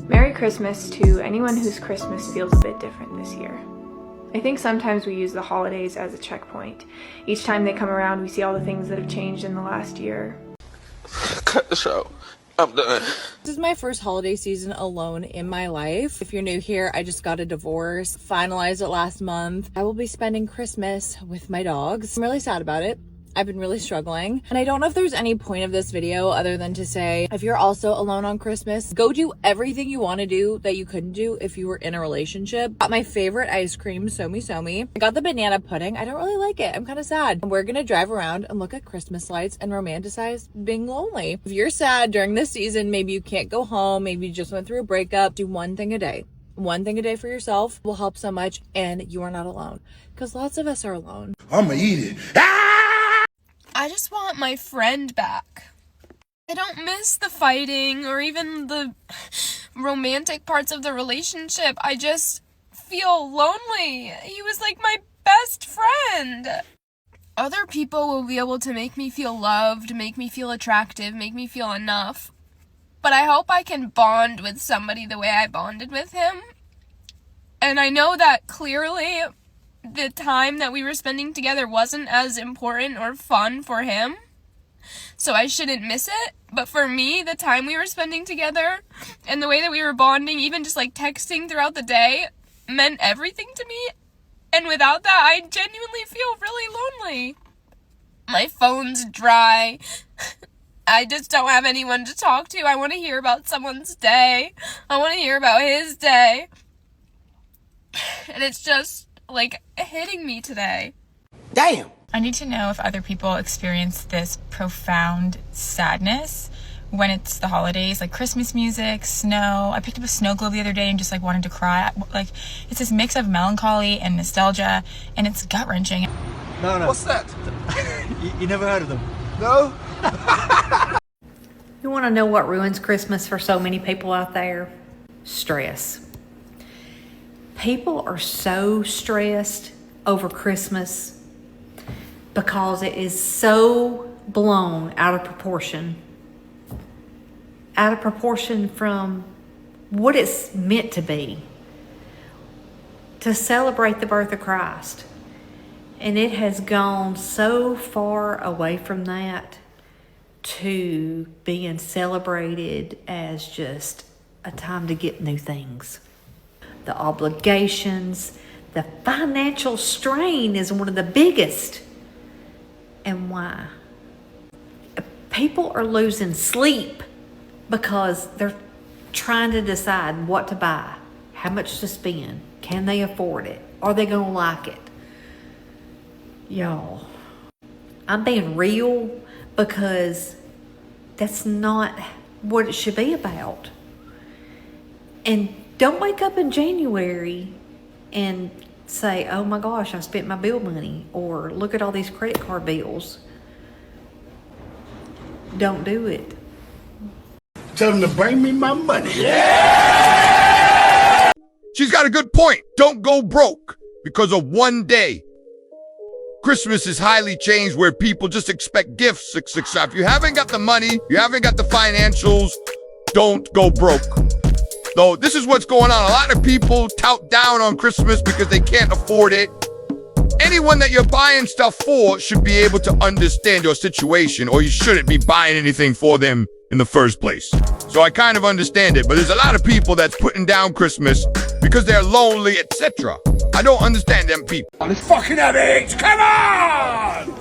Merry Christmas to anyone whose Christmas feels a bit different this year. I think sometimes we use the holidays as a checkpoint. Each time they come around, we see all the things that have changed in the last year. Cut the show. I'm done. This is my first holiday season alone in my life. If you're new here, I just got a divorce, finalized it last month. I will be spending Christmas with my dogs. I'm really sad about it. I've been really struggling, and I don't know if there's any point of this video other than to say, if you're also alone on Christmas, go do everything you want to do that you couldn't do if you were in a relationship. Got my favorite ice cream, Somi. I got the banana pudding. I don't really like it. I'm kind of sad. And we're gonna drive around and look at Christmas lights and romanticize being lonely. If you're sad during this season, maybe you can't go home, maybe you just went through a breakup, do one thing a day. One thing a day for yourself will help so much, and you are not alone, because lots of us are alone. I'ma eat it. I just want my friend back. I don't miss the fighting or even the romantic parts of the relationship. I just feel lonely. He was like my best friend. Other people will be able to make me feel loved, make me feel attractive, make me feel enough. But I hope I can bond with somebody the way I bonded with him. And I know that clearly the time that we were spending together wasn't as important or fun for him, so I shouldn't miss it. But for me, the time we were spending together and the way that we were bonding, even just like texting throughout the day, meant everything to me. And without that, I genuinely feel really lonely. My phone's dry. I just don't have anyone to talk to. I want to hear about someone's day. I want to hear about his day. And it's just like hitting me today. Damn. I need to know if other people experience this profound sadness when it's the holidays, like Christmas music, snow. I picked up a snow globe the other day and just like wanted to cry. Like, it's this mix of melancholy and nostalgia, and it's gut-wrenching. No. What's that? You never heard of them? No? You want to know what ruins Christmas for so many people out there? Stress. People are so stressed over Christmas because it is so blown out of proportion. Out of proportion from what it's meant to be. To celebrate the birth of Christ. And it has gone so far away from that to being celebrated as just a time to get new things. The obligations, the financial strain is one of the biggest. And why? People are losing sleep because they're trying to decide what to buy, how much to spend, can they afford it, are they gonna like it? Y'all, I'm being real because that's not what it should be about. And don't wake up in January and say, oh my gosh, I spent my bill money, or look at all these credit card bills. Don't do it. Tell them to bring me my money. She's got a good point. Don't go broke because of one day. Christmas is highly changed where people just expect gifts. If you haven't got the money, you haven't got the financials, don't go broke. Though this is what's going on. A lot of people tout down on Christmas because they can't afford it. Anyone that you're buying stuff for should be able to understand your situation, or you shouldn't be buying anything for them in the first place. So I kind of understand it, but there's a lot of people that's putting down Christmas because they're lonely, etc. I don't understand them people. Let's fucking have it. Come on!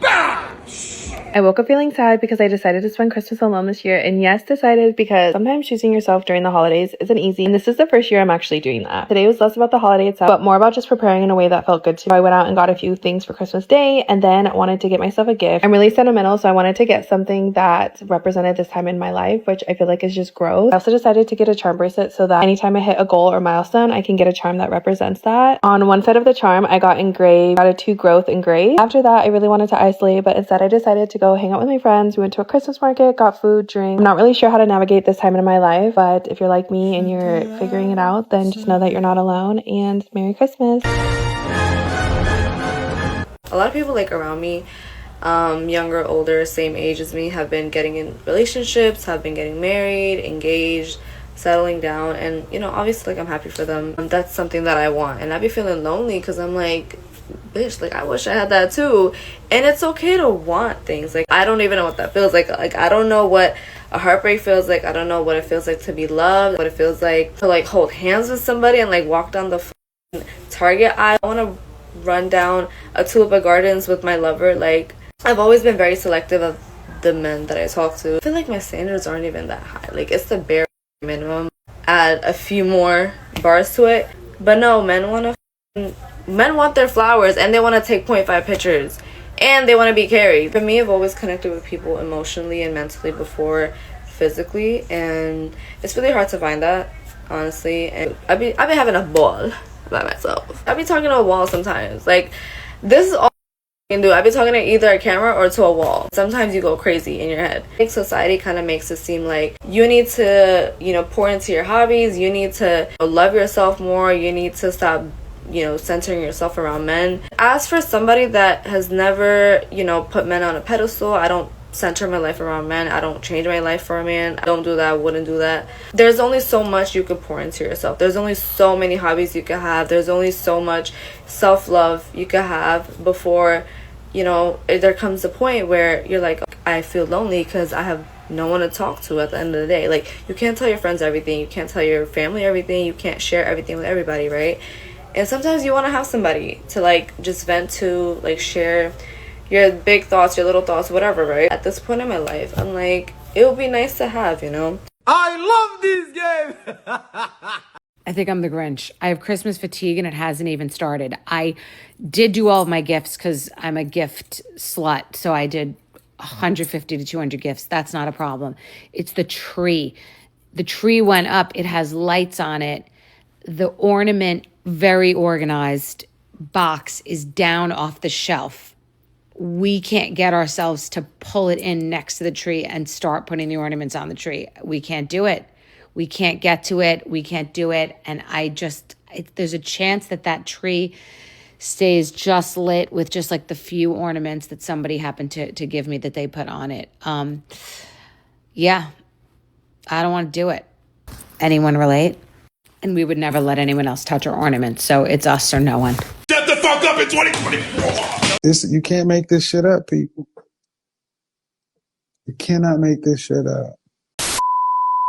Bash! I woke up feeling sad because I decided to spend Christmas alone this year, and yes, decided because sometimes choosing yourself during the holidays isn't easy, and this is the first year I'm actually doing that. Today was less about the holiday itself, but more about just preparing in a way that felt good to me. I went out and got a few things for Christmas Day, and then I wanted to get myself a gift. I'm really sentimental, so I wanted to get something that represented this time in my life, which I feel like is just growth. I also decided to get a charm bracelet so that anytime I hit a goal or milestone, I can get a charm that represents that. On one side of the charm, I got engraved gratitude, growth, and grace. After that, I really wanted to isolate, but instead I decided to go hang out with my friends. We went to a Christmas market, got food, drink. I'm not really sure how to navigate this time in my life, but if you're like me and you're figuring it out, then just know that you're not alone, and Merry Christmas. A lot of people like around me, younger, older, same age as me, have been getting in relationships, have been getting married, engaged, settling down, and you know, obviously, like, I'm happy for them. That's something that I want, and I'd be feeling lonely because I'm like, bitch, like, I wish I had that too. And it's okay to want things. Like, I don't even know what that feels like. Like, I don't know what a heartbreak feels like. I don't know what it feels like to be loved, what it feels like to like hold hands with somebody and like walk down the Target aisle. I want to run down a Tulip Gardens with my lover. Like, I've always been very selective of the men that I talk to. I feel like my standards aren't even that high. Like, it's the bare minimum. Add a few more bars to it. But no, men want their flowers, and they want to take 0.5 pictures, and they want to be carried. For me, I've always connected with people emotionally and mentally before physically, and it's really hard to find that, honestly. And I've been having a ball by myself. I be talking to a wall sometimes. Like, this is all I can do. I be talking to either a camera or to a wall. Sometimes you go crazy in your head. I think society kind of makes it seem like you need to, you know, pour into your hobbies. You need to love yourself more. You need to stop, you know, centering yourself around men. As for somebody that has never, you know, put men on a pedestal, I don't center my life around men. I don't change my life for a man. I don't do that. I wouldn't do that. There's only so much you could pour into yourself. There's only so many hobbies you could have. There's only so much self-love you could have before, you know, there comes a point where you're like, I feel lonely because I have no one to talk to at the end of the day. Like, you can't tell your friends everything. You can't tell your family everything. You can't share everything with everybody, right? And sometimes you want to have somebody to, like, just vent to, like, share your big thoughts, your little thoughts, whatever, right? At this point in my life, I'm like, it would be nice to have, you know? I love this game! I think I'm the Grinch. I have Christmas fatigue and it hasn't even started. I did do all of my gifts because I'm a gift slut. So I did 150 to 200 gifts. That's not a problem. It's the tree. The tree went up. It has lights on it. The ornament, very organized box, is down off the shelf. We can't get ourselves to pull it in next to the tree and start putting the ornaments on the tree. We can't do it. We can't get to it. We can't do it. And there's a chance that tree stays just lit with just like the few ornaments that somebody happened to give me that they put on it. Yeah, I don't want to do it. Anyone relate? And we would never let anyone else touch our ornaments. So it's us or no one. Shut the fuck up in 2024! You can't make this shit up, people. You cannot make this shit up.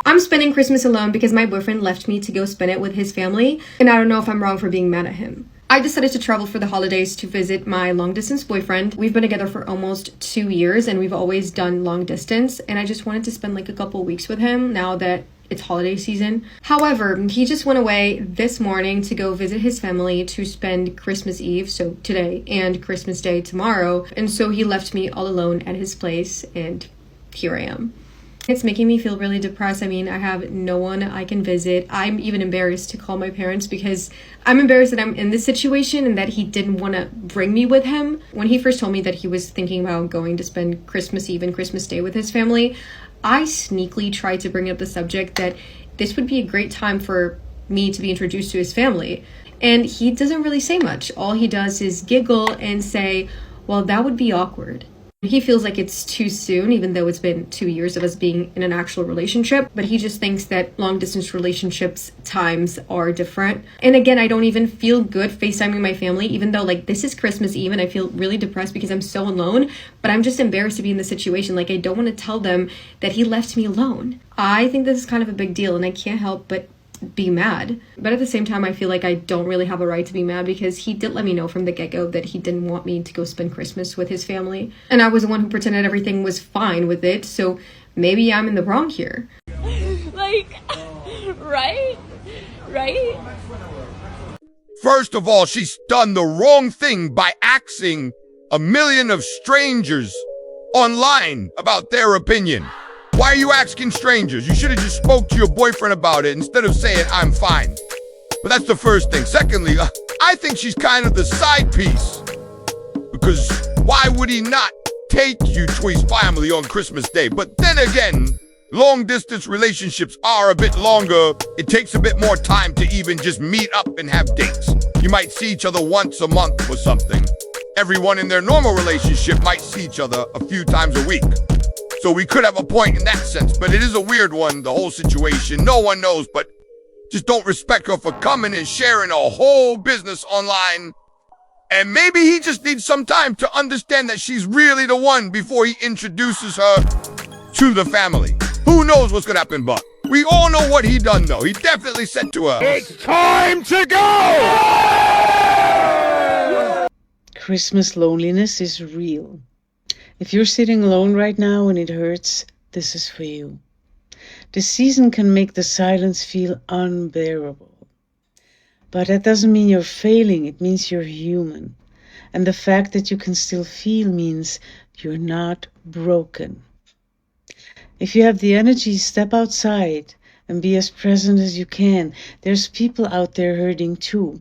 I'm spending Christmas alone because my boyfriend left me to go spend it with his family, and I don't know if I'm wrong for being mad at him. I decided to travel for the holidays to visit my long-distance boyfriend. We've been together for almost 2 years, and we've always done long distance, and I just wanted to spend like a couple weeks with him now that it's holiday season. However, he just went away this morning to go visit his family to spend Christmas Eve, so today, and Christmas Day tomorrow, and so he left me all alone at his place, and here I am. It's making me feel really depressed. I mean, I have no one I can visit. I'm even embarrassed to call my parents because I'm embarrassed that I'm in this situation and that he didn't want to bring me with him. When he first told me that he was thinking about going to spend Christmas Eve and Christmas Day with his family, I sneakily tried to bring up the subject that this would be a great time for me to be introduced to his family. And he doesn't really say much. All he does is giggle and say, well, that would be awkward. He feels like it's too soon, even though it's been 2 years of us being in an actual relationship, but he just thinks that long distance relationships times are different. And again, I don't even feel good FaceTiming my family, even though like this is Christmas Eve and I feel really depressed because I'm so alone, but I'm just embarrassed to be in this situation. Like, I don't want to tell them that he left me alone. I think this is kind of a big deal and I can't help but just be mad. But at the same time, I feel like I don't really have a right to be mad because he did let me know from the get-go that he didn't want me to go spend Christmas with his family. And I was the one who pretended everything was fine with it, so maybe I'm in the wrong here. Like, right? Right? First of all, she's done the wrong thing by asking a million of strangers online about their opinion. Why are you asking strangers? You should have just spoke to your boyfriend about it instead of saying, I'm fine. But that's the first thing. Secondly, I think she's kind of the side piece. Because why would he not take you to his family on Christmas Day? But then again, long distance relationships are a bit longer. It takes a bit more time to even just meet up and have dates. You might see each other once a month or something. Everyone in their normal relationship might see each other a few times a week. So we could have a point in that sense, but it is a weird one, the whole situation. No one knows, but just don't respect her for coming and sharing a whole business online. And maybe he just needs some time to understand that she's really the one before he introduces her to the family. Who knows what's gonna happen, but we all know what he done, though. He definitely said to her, "It's time to go!" Christmas loneliness is real. If you're sitting alone right now and it hurts, this is for you. The season can make the silence feel unbearable. But that doesn't mean you're failing, it means you're human. And the fact that you can still feel means you're not broken. If you have the energy, step outside and be as present as you can. There's people out there hurting too.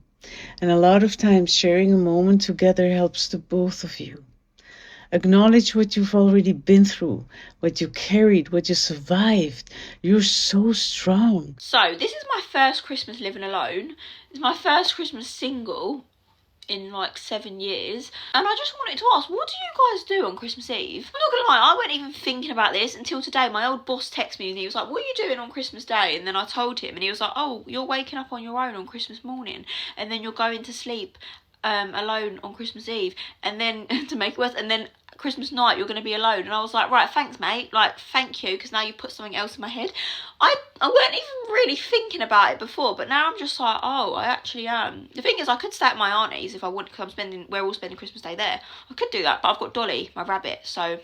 And a lot of times sharing a moment together helps the both of you. Acknowledge what you've already been through, what you carried, what you survived. You're so strong. So, this is my first Christmas living alone. It's my first Christmas single in like 7 years. And I just wanted to ask, what do you guys do on Christmas Eve? I'm not gonna lie, I wasn't even thinking about this until today. My old boss texted me and he was like, what are you doing on Christmas Day? And then I told him and he was like, oh, you're waking up on your own on Christmas morning and then you're going to sleep alone on Christmas Eve, and then to make it worse, and then Christmas night you're going to be alone. And I was like, right, thanks mate, like thank you, because now you put something else in my head. I weren't even really thinking about it before, but now I'm just like, oh, I actually am. The thing is, I could stay at my auntie's if I want, because we're all spending Christmas Day there. I could do that, but I've got Dolly, my rabbit, so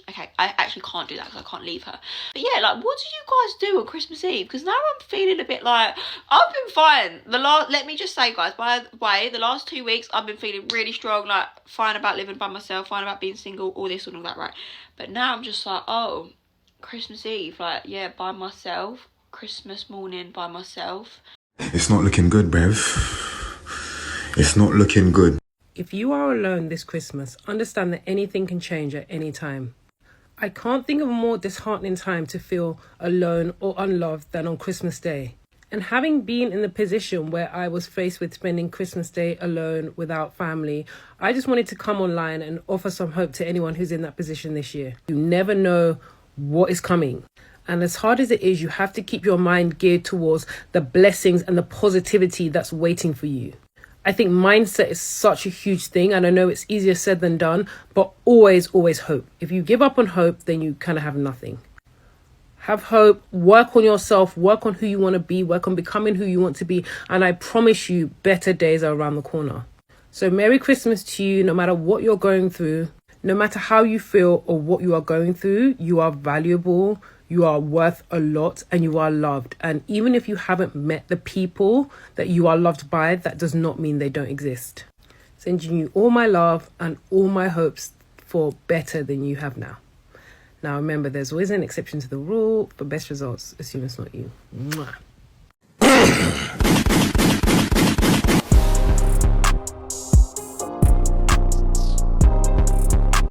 okay, I actually can't do that because I can't leave her. But yeah, like, what do you guys do on Christmas Eve? Because now I'm feeling a bit like, I've been fine. Let me just say, guys, by the way, the last 2 weeks, I've been feeling really strong, like, fine about living by myself, fine about being single, all this and all that, right? But now I'm just like, oh, Christmas Eve, like, yeah, by myself. Christmas morning by myself. It's not looking good, Bev. It's not looking good. If you are alone this Christmas, understand that anything can change at any time. I can't think of a more disheartening time to feel alone or unloved than on Christmas Day. And having been in the position where I was faced with spending Christmas Day alone without family, I just wanted to come online and offer some hope to anyone who's in that position this year. You never know what is coming. And as hard as it is, you have to keep your mind geared towards the blessings and the positivity that's waiting for you. I think mindset is such a huge thing, and I know it's easier said than done, but always hope. If you give up on hope, then you kind of have nothing. Have hope, work on yourself, work on who you want to be, work on becoming who you want to be, and I promise you better days are around the corner. So Merry Christmas to you, no matter what you're going through, no matter how you feel or what you are going through, you are valuable. You are worth a lot and you are loved. And even if you haven't met the people that you are loved by, that does not mean they don't exist. Sending you all my love and all my hopes for better than you have now. Now remember, there's always an exception to the rule. For best results, assume it's not you. Mwah.